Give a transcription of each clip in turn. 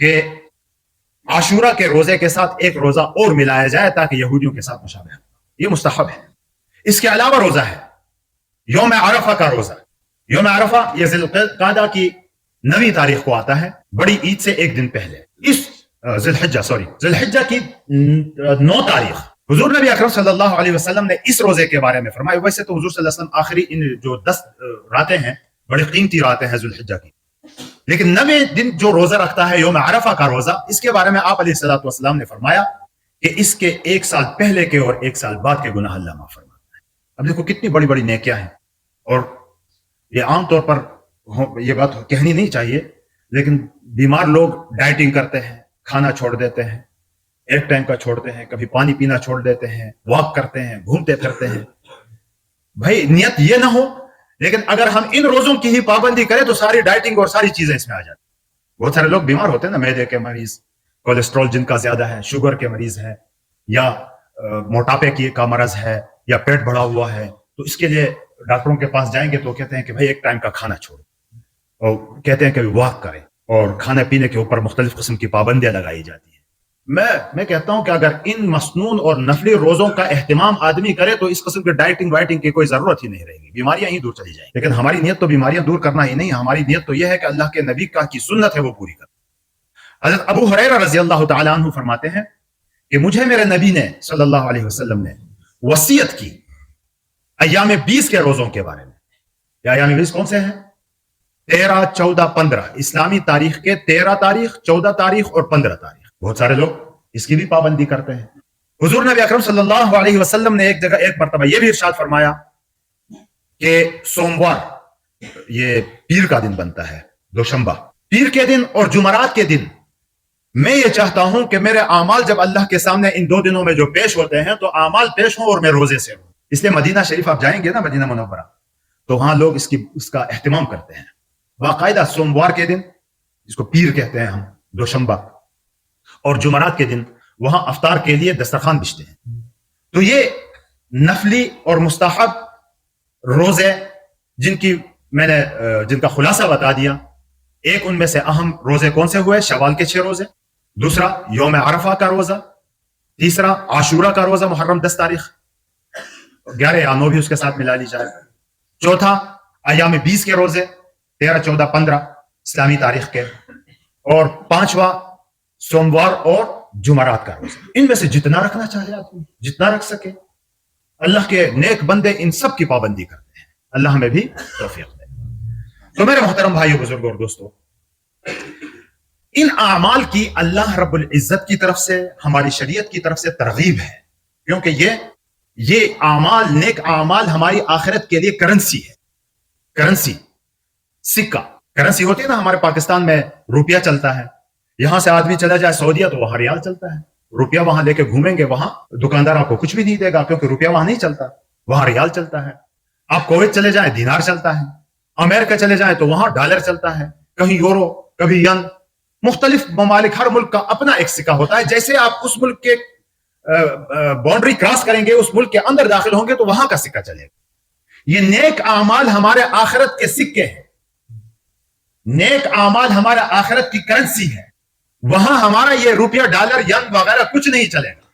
کہ عاشورہ کے روزے کے ساتھ ایک روزہ اور ملایا جائے تاکہ یہودیوں کے ساتھ مشابہ ہو. یہ مستحب ہے. اس کے علاوہ روزہ ہے یوم عرفہ کا روزہ. یوم عرفہ یہ ذی القعدہ کی 9 تاریخ کو آتا ہے، بڑی عید سے ایک دن پہلے. اس ذی الحجہ کی 9 تاریخ حضور نبی اکرم صلی اللہ علیہ وسلم نے اس روزے کے بارے میں فرمایا. ویسے تو حضور صلی اللہ علیہ وسلم آخری ان جو 10 راتیں ہیں بڑی قیمتی راتیں ہیں ذی الحجہ کی، لیکن 9ویں دن جو روزہ رکھتا ہے یوم عرفہ کا روزہ، اس کے بارے میں آپ علیہ الصلوۃ والسلام نے فرمایا کہ اس کے 1 سال پہلے کے اور 1 سال بعد کے گناہ اللہ معاف فرماتا ہے. اب دیکھو کتنی بڑی بڑی نیکیاں ہیں، اور یہ عام طور پر یہ بات کہنی نہیں چاہیے، لیکن بیمار لوگ ڈائٹنگ کرتے ہیں، کھانا چھوڑ دیتے ہیں، ایک ٹائم کا چھوڑتے ہیں، کبھی پانی پینا چھوڑ دیتے ہیں، واک کرتے ہیں، گھومتے پھرتے ہیں. بھائی نیت یہ نہ ہو، لیکن اگر ہم ان روزوں کی ہی پابندی کریں تو ساری ڈائٹنگ اور ساری چیزیں اس میں آ جاتی. بہت سارے لوگ بیمار ہوتے ہیں نا، معدے کے مریض، کولیسٹرول جن کا زیادہ ہے، شوگر کے مریض ہے، یا موٹاپے کا مرض ہے، یا پیٹ بڑھا ہوا ہے، تو اس کے لیے ڈاکٹروں کے پاس جائیں گے تو کہتے ہیں کہ بھائی ایک ٹائم کا کھانا چھوڑو، اور کہتے ہیں کہ واک کریں، اور کھانے پینے کے اوپر مختلف قسم کی پابندیاں لگائی جاتی ہیں. میں کہتا ہوں کہ اگر ان مسنون اور نفلی روزوں کا اہتمام آدمی کرے تو اس قسم کے ڈائٹنگ وائٹنگ کی کوئی ضرورت ہی نہیں رہے گی، بیماریاں ہی دور چلی جائیں. لیکن ہماری نیت تو بیماریاں دور کرنا ہی نہیں، ہماری نیت تو یہ ہے کہ اللہ کے نبی کا کی سنت ہے وہ پوری کرنا. حضرت ابو ہریرہ رضی اللہ تعالیٰ عنہ فرماتے ہیں کہ مجھے میرے نبی نے صلی اللہ علیہ وسلم نے وصیت کی ایام 20 کے روزوں کے بارے میں. یا ایام 20 کون سے ہیں؟ 13، 14، 15 اسلامی تاریخ کے 13 تاریخ، 14 تاریخ اور 15 تاریخ. بہت سارے لوگ اس کی بھی پابندی کرتے ہیں. حضور نبی اکرم صلی اللہ علیہ وسلم نے ایک جگہ ایک مرتبہ یہ بھی ارشاد فرمایا کہ سوموار، یہ پیر کا دن بنتا ہے، دوشنبہ، پیر کے دن اور جمعرات کے دن میں یہ چاہتا ہوں کہ میرے اعمال جب اللہ کے سامنے ان 2 دنوں میں جو پیش ہوتے ہیں تو اعمال پیش ہوں اور میں روزے سے ہوں. اس لیے مدینہ شریف آپ جائیں گے نا، مدینہ منورہ، تو وہاں لوگ اس کا اہتمام کرتے ہیں. باقاعدہ سوموار کے دن، جس کو پیر کہتے ہیں ہم، دوشنبہ، اور جمعرات کے دن وہاں افطار کے لیے دسترخوان بچھتے ہیں. تو یہ نفلی اور مستحب روزے جن کا خلاصہ بتا دیا. ایک ان میں سے اہم روزے کون سے ہوئے؟ شوال کے 6 روزے، دوسرا یوم عرفہ کا روزہ، تیسرا عاشورہ کا روزہ محرم 10 تاریخ، 11 یا 9 بھی اس کے ساتھ ملا لی جائے، چوتھا ایام 20 کے روزے 13، 14، 15 اسلامی تاریخ کے، اور 5واں سوموار اور جمعرات کا روزہ. ان میں سے جتنا رکھنا چاہے آدمی، جتنا رکھ سکے. اللہ کے نیک بندے ان سب کی پابندی کرتے ہیں. اللہ ہمیں بھی توفیق دے. تو میرے محترم بھائیو، بزرگوں اور دوستو، ان اعمال کی اللہ رب العزت کی طرف سے، ہماری شریعت کی طرف سے ترغیب ہے، کیونکہ یہ اعمال، نیک اعمال ہماری آخرت کے لیے کرنسی ہے. کرنسی، سکہ، کرنسی ہوتی ہے نا. ہمارے پاکستان میں روپیہ چلتا ہے، یہاں سے آدمی چلا جائے سعودیہ تو وہاں ریال چلتا ہے. روپیہ وہاں لے کے گھومیں گے، وہاں دکاندار آپ کو کچھ بھی نہیں دے گا، کیونکہ روپیہ وہاں نہیں چلتا، وہاں ریال چلتا ہے. آپ کویت چلے جائیں دینار چلتا ہے، امریکہ چلے جائیں تو وہاں ڈالر چلتا ہے، کہیں یورو، کبھی ین. مختلف ممالک، ہر ملک کا اپنا ایک سکہ ہوتا ہے. جیسے آپ اس ملک کے باؤنڈری کراس کریں گے، اس ملک کے اندر داخل ہوں گے تو وہاں کا سکہ چلے گا. یہ نیک اعمال ہمارے آخرت کے سکے ہیں، نیک اعمال ہمارا آخرت کی کرنسی ہے. وہاں ہمارا یہ روپیہ، ڈالر، ین وغیرہ کچھ نہیں چلے گا.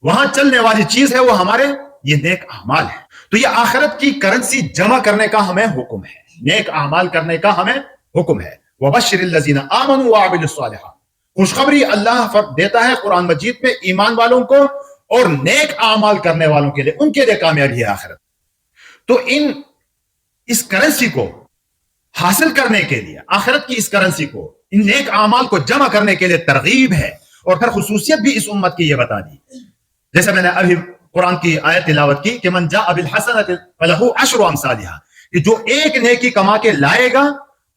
وہاں چلنے والی چیز ہے وہ ہمارے یہ نیک اعمال ہے. تو یہ آخرت کی کرنسی جمع کرنے کا ہمیں حکم ہے، نیک اعمال کرنے کا ہمیں حکم ہے. وَبَشِّرِ الَّذِينَ آمَنُوا وَعَمِلُوا الصَّالِحَاتِ، خوشخبری اللہ دیتا ہے قرآن مجید میں ایمان والوں کو اور نیک اعمال کرنے والوں کے لیے، ان کے لیے کامیابی ہے آخرت. تو اس کرنسی کو حاصل کرنے کے لیے، آخرت کی اس کرنسی کو، ان نیک اعمال کو جمع کرنے کے لیے ترغیب ہے. اور پھر خصوصیت بھی اس امت کی یہ بتا دی، جیسے میں نے ابھی قرآن کی آیت تلاوت کی کہ من جاء بالحسنۃ فلہ عشر امثالھا، کہ جو ایک نیکی کما کے لائے گا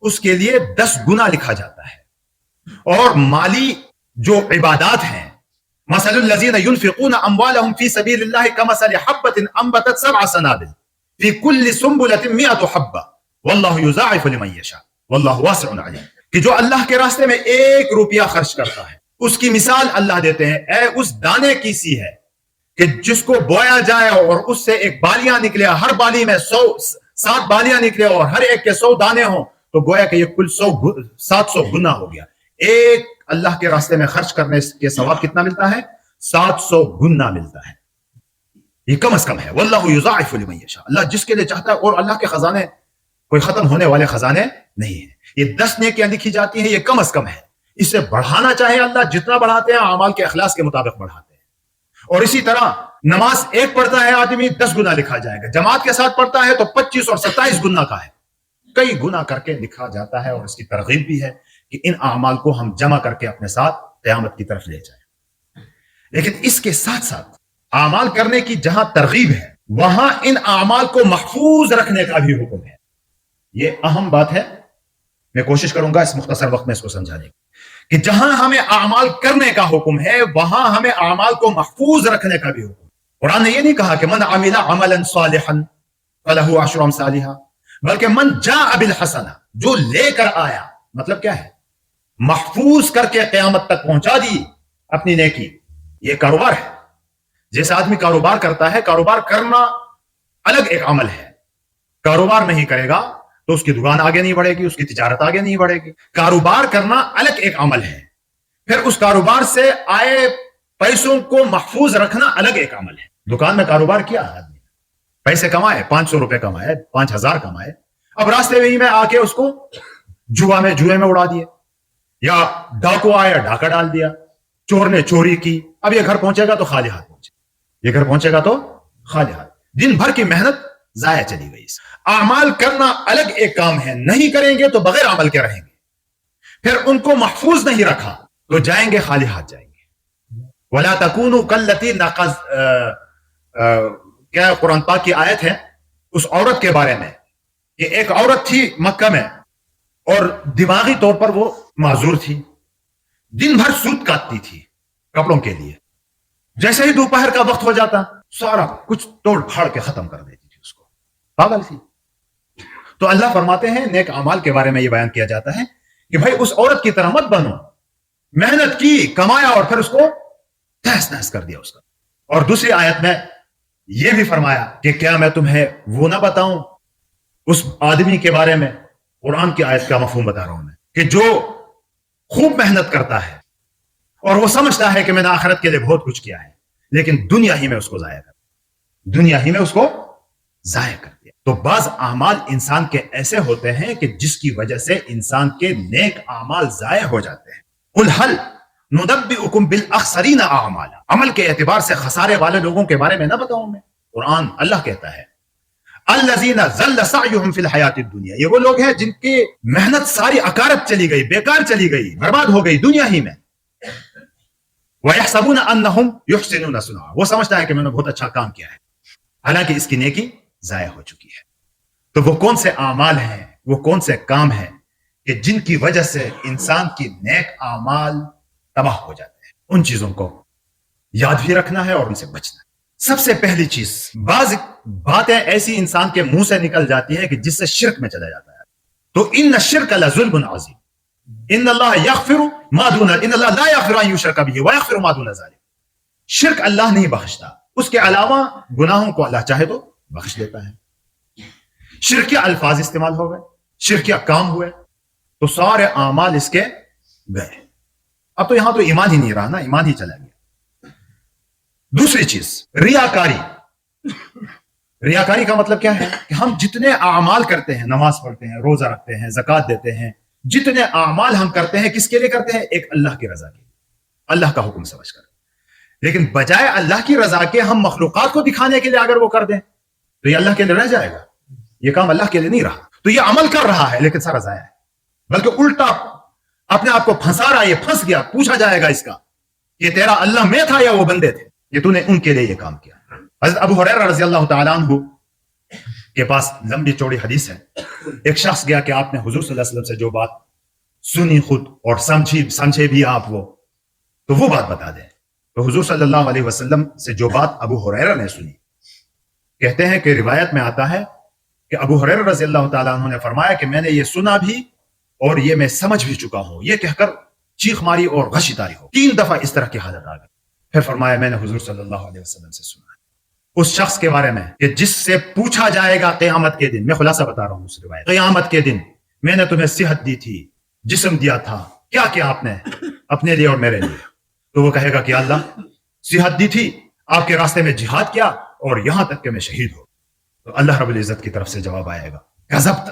اس کے لیے 10 گنا لکھا جاتا ہے. اور مالی جو عبادات ہیں، مثل الذین ينفقون اموالهم فی سبیل اللہ کمثل حبۃ انبتت 7 سنابل فی کل سنبلۃ 100 حبۃ واللہ یضاعف لمن یشاء واللہ واسع علیم. کہ جو اللہ کے راستے میں 1 روپیہ خرچ کرتا ہے، اس کی مثال اللہ دیتے ہیں اے اس دانے کی سی ہے کہ جس کو بویا جائے اور اس سے ایک بالیاں نکلے، ہر بالی میں 7 بالیاں نکلے اور ہر ایک کے 100 دانے ہوں، تو گویا کہ یہ کل 700 گنا ہو گیا. ایک اللہ کے راستے میں خرچ کرنے کے ثواب کتنا ملتا ہے؟ 700 گنا ملتا ہے. یہ کم از کم ہے. واللہ یضاعف لمن یشاء، اللہ جس کے لیے چاہتا ہے. اور اللہ کے خزانے کوئی ختم ہونے والے خزانے نہیں ہیں. یہ 10 نیکیاں لکھی جاتی ہیں، یہ کم از کم ہے. اس سے بڑھانا چاہے اللہ جتنا بڑھاتے ہیں اعمال کے اخلاص کے مطابق بڑھاتے ہیں. اور اسی طرح نماز ایک پڑھتا ہے آدمی 10 گنا لکھا جائے گا، جماعت کے ساتھ پڑھتا ہے تو 25 اور 27 گنا کا ہے. کئی گنا کر کے لکھا جاتا ہے. اور اس کی ترغیب بھی ہے کہ ان اعمال کو ہم جمع کر کے اپنے ساتھ قیامت کی طرف لے جائیں. لیکن اس کے ساتھ ساتھ اعمال کرنے کی جہاں ترغیب ہے وہاں ان اعمال کو محفوظ رکھنے کا بھی حکم ہے. یہ اہم بات ہے. میں کوشش کروں گا اس مختصر وقت میں اس کو سمجھانے کی کہ جہاں ہمیں اعمال کرنے کا حکم ہے وہاں ہمیں اعمال کو محفوظ رکھنے کا بھی حکم ہے. قرآن نے یہ نہیں کہا کہ من عمل عملا صالحا فلہ عشر امثالہ، بلکہ من جاء بالحسنہ، جو لے کر آیا. مطلب کیا ہے؟ محفوظ کر کے قیامت تک پہنچا دی اپنی نیکی. یہ کاروبار ہے. جیسے آدمی کاروبار کرتا ہے، کاروبار کرنا الگ ایک عمل ہے. کاروبار نہیں کرے گا تو اس کی دکان آگے نہیں بڑھے گی، اس کی تجارت آگے نہیں بڑھے گی. کاروبار کرنا الگ ایک عمل ہے. پھر اس کاروبار سے آئے پیسوں کو محفوظ رکھنا الگ ایک عمل ہے. دکان میں کاروبار کیا آدمی پیسے کمائے، 500 روپے کمائے، 5000 کمائے، اب راستے میں اس کو جوئے میں اڑا دیا، یا ڈاکو آیا ڈاکہ ڈال دیا، چور نے چوری کی. اب یہ گھر پہنچے گا تو خالی ہاتھ دن بھر کی محنت ضائع چلی گئی. اعمال کرنا الگ ایک کام ہے. نہیں کریں گے تو بغیر عمل کے رہیں گے. پھر ان کو محفوظ نہیں رکھا تو جائیں گے خالی ہاتھ جائیں گے. وَلَا تَكُونُوا كَالَّتِي کیا قرآن پاک کی آیت ہے اس عورت کے بارے میں کہ ایک عورت تھی مکہ میں اور دماغی طور پر وہ معذور تھی. دن بھر سوت کاٹتی تھی کپڑوں کے لیے. جیسے ہی دوپہر کا وقت ہو جاتا سارا کچھ توڑ پھاڑ کے ختم کر دیتی تھی. اس کو پاگل تھی. تو اللہ فرماتے ہیں نیک اعمال کے بارے میں یہ بیان کیا جاتا ہے کہ بھائی اس عورت کی طرح مت بنو. محنت کی، کمایا اور پھر اس کو تہس نہس کر دیا اس کا. اور دوسری آیت میں یہ بھی فرمایا کہ کیا میں تمہیں وہ نہ بتاؤں اس آدمی کے بارے میں. قرآن کی آیت کا مفہوم بتا رہا ہوں میں کہ جو خوب محنت کرتا ہے اور وہ سمجھتا ہے کہ میں نے آخرت کے لیے بہت کچھ کیا ہے لیکن دنیا ہی میں اس کو ضائع کر دیا. تو بعض اعمال انسان کے ایسے ہوتے ہیں کہ جس کی وجہ سے انسان کے نیک اعمال ضائع ہو جاتے ہیں. قل هل ننبئکم بالاخسرین اعمالا، عمل کے اعتبار سے خسارے والے لوگوں کے بارے میں نہ بتاؤں میں. قرآن اللہ کہتا ہے الذین ضل سعیہم فی الحیاۃ الدنیا، یہ وہ لوگ ہیں جن کی محنت ساری اکارت چلی گئی، بیکار چلی گئی، برباد ہو گئی دنیا ہی میں. وَيَحْسَبُونَ أَنَّهُمْ يُحْسِنُونَ صُنْعًا، وہ سمجھتا ہے کہ میں نے بہت اچھا کام کیا ہے حالانکہ اس کی نیکی ضائع ہو چکی ہے. تو وہ کون سے اعمال ہیں، وہ کون سے کام ہیں کہ جن کی وجہ سے انسان کی نیک اعمال تباہ ہو جاتے ہیں؟ ان چیزوں کو یاد بھی رکھنا ہے اور ان سے بچنا ہے. سب سے پہلی چیز، بعض باتیں ایسی انسان کے منہ سے نکل جاتی ہے کہ جس سے شرک میں چلا جاتا ہے. تو ان الشرک لظلم عظیم، ان اللہ یغفر ما دون ان اللہ لا یغفر ان یشرک به ویغفر ما دون ذلک. شرک اللہ نہیں بخشتا، اس کے علاوہ گناہوں کو اللہ چاہے تو بخش دیتا ہے. شرکیہ الفاظ استعمال ہو گئے، شرکیہ کام ہوئے تو سارے اعمال اس کے گئے. اب تو یہاں تو ایمان ہی نہیں رہا نا، ایمان ہی چلا گیا. دوسری چیز ریاکاری. ریاکاری کا مطلب کیا ہے کہ ہم جتنے اعمال کرتے ہیں، نماز پڑھتے ہیں، روزہ رکھتے ہیں، زکوٰۃ دیتے ہیں، جتنے اعمال ہم کرتے ہیں کس کے لیے کرتے ہیں؟ ایک اللہ کی رضا کے لیے، اللہ کا حکم سمجھ کر. لیکن بجائے اللہ کی رضا کے ہم مخلوقات کو دکھانے کے لیے اگر وہ کر دیں تو یہ اللہ کے لیے رہ جائے گا. یہ کام اللہ کے لیے نہیں رہا. تو یہ عمل کر رہا ہے لیکن سارا ضائع ہے، بلکہ الٹا اپنے آپ کو پھنسا رہا ہے. یہ پھنس گیا، پوچھا جائے گا اس کا یہ تیرا اللہ میں تھا یا وہ بندے تھے، یہ تو نے ان کے لیے یہ کام کیا. حضرت ابو ہریرہ رضی اللہ تعالیٰ عنہ کے پاس لمبی چوڑی حدیث ہے. ایک شخص گیا کہ آپ نے حضور صلی اللہ علیہ وسلم سے جو بات سنی خود اور سمجھے بھی آپ تو وہ بات بتا دیں. تو حضور صلی اللہ علیہ وسلم سے جو بات ابو ہریرہ نے سنی، کہتے ہیں کہ روایت میں آتا ہے کہ ابو ہریرہ رضی اللہ تعالیٰ عنہ نے فرمایا کہ میں نے یہ سنا بھی اور یہ میں سمجھ بھی چکا ہوں. یہ کہہ کر چیخ ماری اور غشی تاری ہو. 3 دفعہ اس طرح کی حالت آ گئی. پھر فرمایا میں نے حضور صلی اللہ علیہ وسلم سے سنا اس شخص کے بارے میں کہ جس سے پوچھا جائے گا قیامت کے دن. میں خلاصہ بتا رہا ہوں اس روایت. قیامت کے دن میں نے تمہیں صحت دی تھی، جسم دیا تھا، کیا کیا آپ نے اپنے لیے اور میرے لیے؟ تو وہ کہے گا کہ اللہ صحت دی تھی، آپ کے راستے میں جہاد کیا، اور یہاں تک کہ میں شہید ہوں۔ تو اللہ رب العزت کی طرف سے جواب آئے گا کذبت،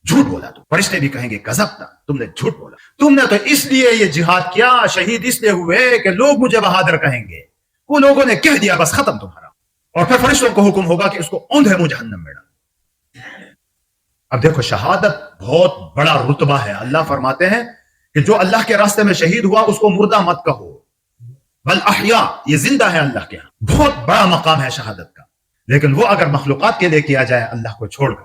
جھوٹ بولا تو۔ فرشتے بھی کہیں گے کذبت، تم نے جھوٹ بولا، تم نے تو اس لیے یہ جہاد کیا، شہید اس لیے ہوئے کہ لوگ مجھے بہادر کہیں گے، وہ لوگوں نے کہہ دیا بس ختم تمہارا۔ اور پھر فرشتوں کو حکم ہوگا کہ اس کو اوندھے منہ جہنم میں ڈالو۔ اب دیکھو شہادت بہت بڑا رتبہ ہے۔ اللہ فرماتے ہیں کہ جو اللہ کے راستے میں شہید ہوا اس کو مردہ مت کہو، بل احیاء، یہ زندہ ہے اللہ کے ہاں۔ بہت بڑا مقام ہے شہادت کا، لیکن وہ اگر مخلوقات کے لیے کیا جائے اللہ کو چھوڑ کر،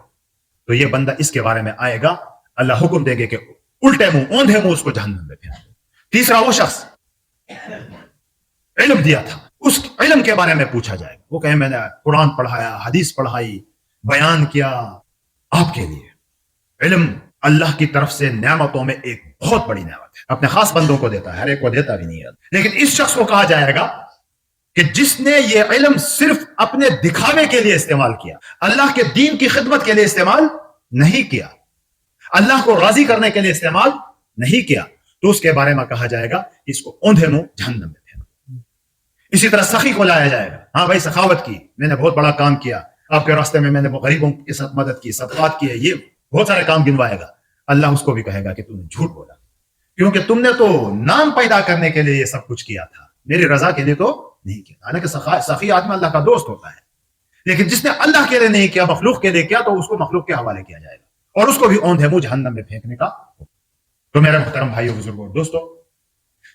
تو یہ بندہ اس کے بارے میں آئے گا، اللہ حکم دے گے کہ الٹے منہ اوندھے منہ اس کو جہنم میں پھینک دو۔ تیسرا وہ شخص علم دیا تھا، اس علم کے بارے میں پوچھا جائے گا، وہ کہے میں نے قرآن پڑھایا، حدیث پڑھائی، بیان کیا آپ کے لیے۔ علم اللہ کی طرف سے نعمتوں میں ایک بہت بڑی نعمت ہے، اپنے خاص بندوں کو دیتا ہے، ہر ایک کو دیتا بھی نہیں ہے۔ لیکن اس شخص کو کہا جائے گا کہ جس نے یہ علم صرف اپنے دکھاوے کے لیے استعمال کیا، اللہ کے دین کی خدمت کے لیے استعمال نہیں کیا، اللہ کو راضی کرنے کے لیے استعمال نہیں کیا، تو اس کے بارے میں کہا جائے گا کہ اس کو اوندھے منہ جہنم میں پھینکو۔ اسی طرح سخی کو لایا جائے گا، ہاں بھائی سخاوت کی، میں نے بہت بڑا کام کیا آپ کے راستے میں نے غریبوں کے ساتھ مدد کی، صدقات کیے، یہ بہت سارے کام گنوائے گا۔ اللہ اس کو بھی کہے گا کہ تم نے جھوٹ بولا، کیونکہ تم نے تو نام پیدا کرنے کے لیے یہ سب کچھ کیا تھا، میری رضا کے لیے تو نہیں کیا۔ حالانکہ سخی آدمی اللہ کا دوست ہوتا ہے، لیکن جس نے اللہ کے لیے نہیں کیا، مخلوق کے لیے کیا، تو اس کو مخلوق کے حوالے کیا جائے گا، اور اس کو بھی اوندھے منہ جہنم میں پھینکنے کا۔ تو میرے محترم بھائیو بزرگوں اور دوستو،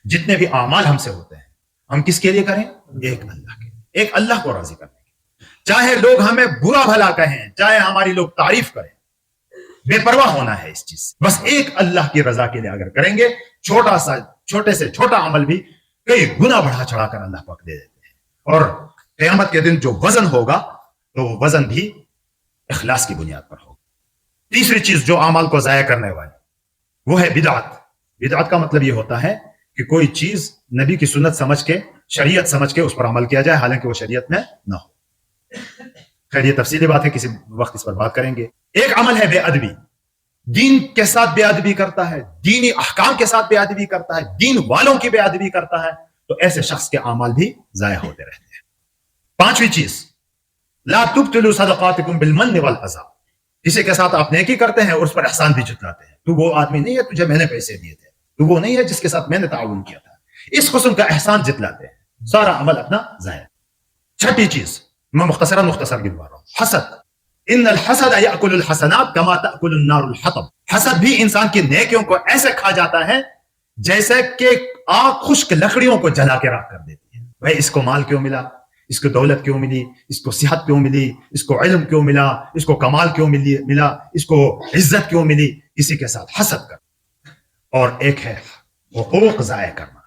جتنے بھی اعمال ہم سے ہوتے ہیں ہم کس کے لیے کریں؟ ایک اللہ کے، ایک اللہ کو راضی کرنے کے۔ چاہے لوگ ہمیں برا بھلا کہیں، چاہے ہماری لوگ تعریف کریں، بے پرواہ ہونا ہے اس چیز سے۔ بس ایک اللہ کی رضا کے لیے اگر کریں گے، چھوٹے سے چھوٹا عمل بھی کئی گنا بڑھا چڑھا کر اللہ پاک دے دیتے ہیں۔ اور قیامت کے دن جو وزن ہوگا تو وہ وزن بھی اخلاص کی بنیاد پر ہوگا۔ تیسری چیز جو اعمال کو ضائع کرنے والی، وہ ہے بدعت۔ بدعت کا مطلب یہ ہوتا ہے کہ کوئی چیز نبی کی سنت سمجھ کے، شریعت سمجھ کے اس پر عمل کیا جائے، حالانکہ وہ شریعت میں نہ ہو۔ خیر یہ تفصیلی بات ہے، کسی وقت اس پر بات کریں گے۔ ایک عمل ہے بے ادبی، دین کے ساتھ بے ادبی کرتا ہے، دینی احکام کے ساتھ بے ادبی کرتا ہے، دین والوں کی بے ادبی کرتا ہے، تو ایسے شخص کے اعمال بھی ضائع ہوتے رہتے ہیں۔ پانچویں چیز، لا تبطلوا صدقاتکم بالمن والاذى، کسی کے ساتھ آپ نیکی کرتے ہیں اور اس پر احسان بھی جتلاتے ہیں، تو وہ آدمی نہیں ہے تجھے میں نے پیسے دیے تھے، تو وہ نہیں ہے جس کے ساتھ میں نے تعاون کیا تھا، اس قسم کا احسان جتلاتے ہیں، سارا عمل اپنا ضائع۔ چھٹی چیز میں مختصر گنوا رہا ہوں، حسد۔ ان الحسد یاکل الحسنات کما تاکل النار الحطب، حسد بھی انسان کی نیکیوں کو ایسے کھا جاتا ہے جیسے کہ آگ خشک لکڑیوں کو جلا کے راکھ کر دیتی ہے۔ بھائی اس کو مال کیوں ملا، اس کو دولت کیوں ملی، اس کو صحت کیوں ملی، اس کو علم کیوں ملا، اس کو کمال کیوں ملا، اس کو عزت کیوں ملی، اسی کے ساتھ حسد کر۔ اور ایک ہے حقوق ضائع کرنا،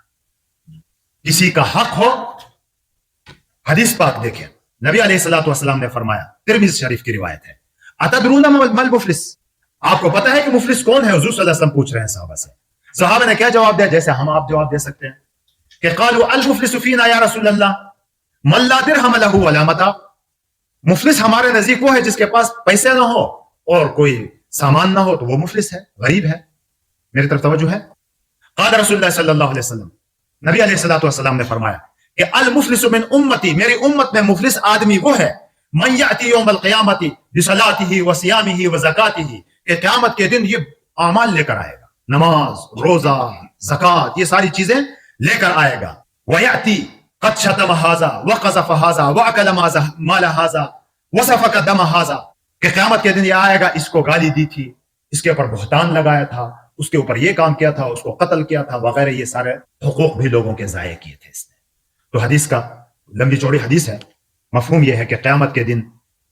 کسی کا حق ہو۔ حدیث پاک دیکھیں، نبی علیہ الصلوۃ والسلام نے فرمایا، ترمذی شریف کی روایت ہے، اتدرون ما المفلس، آپ کو پتہ ہے کہ مفلس کون ہے؟ حضور صلی اللہ علیہ وسلم پوچھ رہے ہیں صحابہ سے۔ صحابہ نے کیا جواب دیا؟ جیسے ہم آپ جواب دے سکتے ہیں کہ قالوا المفلس فینا یا رسول اللہ من لا درہم لہ ولا متاع، مفلس ہمارے نزدیک وہ ہے جس کے پاس پیسے نہ ہو اور کوئی سامان نہ ہو، تو وہ مفلس ہے، غریب ہے۔ میری طرف توجہ ہے۔ قال رسول اللہ صلی اللہ علیہ وسلم، نبی علیہ الصلوۃ والسلام نے فرمایا کہ المفلس من امتی، میری امت میں مفلس آدمی وہ ہے من یاتی یوم القیامت بصلاتہ وصیامہ وزکاتہ، کہ قیامت کے دن یہ اعمال لے کر آئے گا، نماز، روزہ، زکات، یہ ساری چیزیں لے کر آئے گا۔ ویاتی قد شتم ھذا وقذف ھذا واکل مال ھذا وسفک دم ھذا، کہ قیامت کے دن یہ آئے گا، اس کو گالی دی تھی، اس کے اوپر بہتان لگایا تھا، اس کے اوپر یہ کام کیا تھا، اس کو قتل کیا تھا وغیرہ، یہ سارے حقوق بھی لوگوں کے ضائع کیے تھے اس نے۔ تو حدیث کا لمبی چوڑی حدیث ہے، مفہوم یہ ہے کہ قیامت کے دن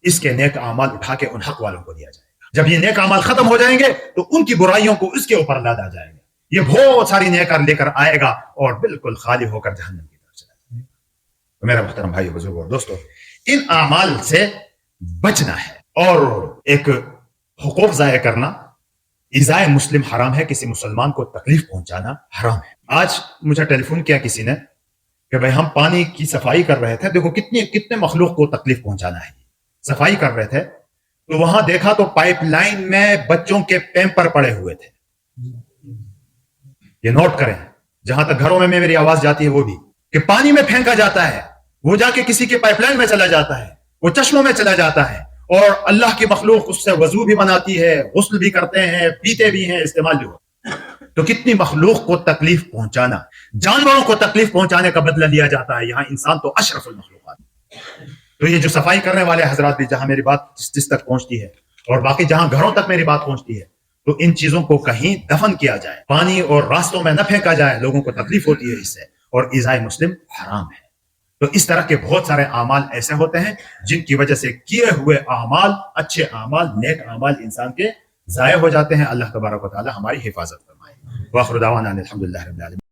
اس کے نیک اعمال اٹھا کے ان حق والوں کو دیا جائے گا۔ جب یہ نیک اعمال ختم ہو جائیں گے تو ان کی برائیوں کو اس کے اوپر لادا جائے گا، یہ بہت ساری نیک لے کر آئے گا اور بالکل خالی ہو کر جہنم کی طرف چلا جائے گا۔ تو میرا محترم بھائیو بزرگوں اور دوستو، ان اعمال سے بچنا ہے، اور ایک حقوق ضائع کرنا، ایذائے مسلم حرام ہے، کسی مسلمان کو تکلیف پہنچانا حرام ہے۔ آج مجھے ٹیلی فون کیا کسی نے کہ بھائی ہم پانی کی صفائی کر رہے تھے، دیکھو کتنے مخلوق کو تکلیف پہنچانا ہے، صفائی کر رہے تھے تو وہاں دیکھا تو پائپ لائن میں بچوں کے پیمپر پڑے ہوئے تھے، یہ نوٹ کریں، جہاں تک گھروں میں میری آواز جاتی ہے وہ بھی، کہ پانی میں پھینکا جاتا ہے، وہ جا کے کسی کے پائپ لائن میں چلا جاتا ہے، وہ چشموں میں چلا جاتا ہے، اور اللہ کی مخلوق اس سے وضو بھی بناتی ہے، غسل بھی کرتے ہیں، پیتے بھی ہیں، استعمال بھی ہوتا ہے۔ تو کتنی مخلوق کو تکلیف پہنچانا، جانوروں کو تکلیف پہنچانے کا بدلہ لیا جاتا ہے، یہاں انسان تو اشرف المخلوقات۔ تو یہ جو صفائی کرنے والے حضرات بھی، جہاں میری بات جس تک پہنچتی ہے، اور باقی جہاں گھروں تک میری بات پہنچتی ہے، تو ان چیزوں کو کہیں دفن کیا جائے، پانی اور راستوں میں نہ پھینکا جائے، لوگوں کو تکلیف ہوتی ہے اس سے، اور ایذائے مسلم حرام ہے۔ تو اس طرح کے بہت سارے اعمال ایسے ہوتے ہیں جن کی وجہ سے کیے ہوئے اعمال، اچھے اعمال، نیک اعمال انسان کے ضائع ہو جاتے ہیں۔ اللہ تبارک و تعالی ہماری حفاظت فرمائے۔ وآخر دعوانا الحمدللہ رب العالمین۔